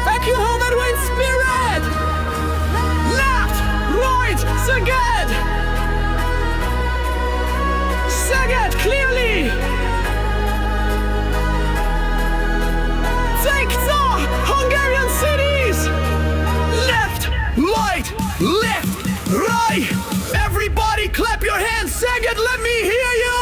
Thank you, Homeland Spirit! Left, right, Szeged! Szeged, clearly! Take the Hungarian cities! Left, right, left, right! Everybody clap your hands, Szeged, let me hear you!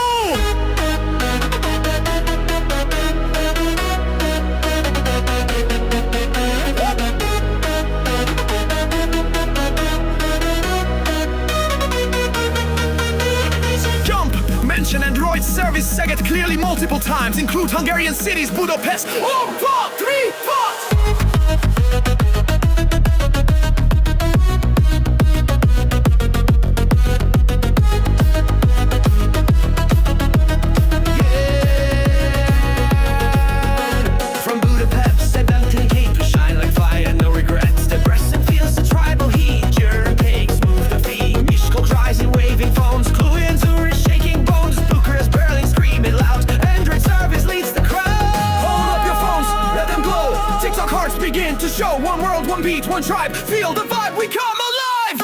Mention Android service Szeged clearly multiple times. Include Hungarian cities, Budapest. 1, 2, 3, 4. From Budapest, step out to the Cape. Shine like fire, no regrets. The Debrecen feels the tribal heat. Your pigs move the feet. Miskolc rising, waving phones. Cluj and Zurich shaking bones. Bucharest, Berlin screaming loud. Android service leads the crowd. Hold up your phones, let them glow. TikTok hearts begin to show. One world, one beat, one tribe. Feel the vibe, we come alive.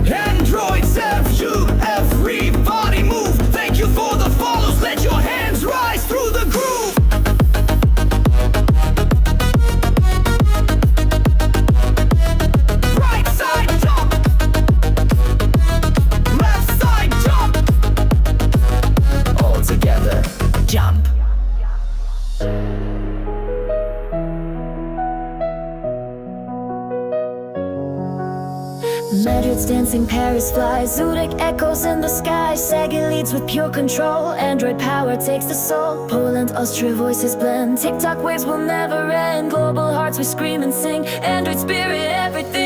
Androids have you, everybody move. Thank you for the follows, let your hands rise through the groove. Right side jump, left side jump, all together, jump. Madrid's dancing, Paris flies, Zurich echoes in the sky. Szeged leads with pure control, Android power takes the soul. Poland, Austria, voices blend, TikTok waves will never end. Global hearts we scream and sing, Android spirit, everything.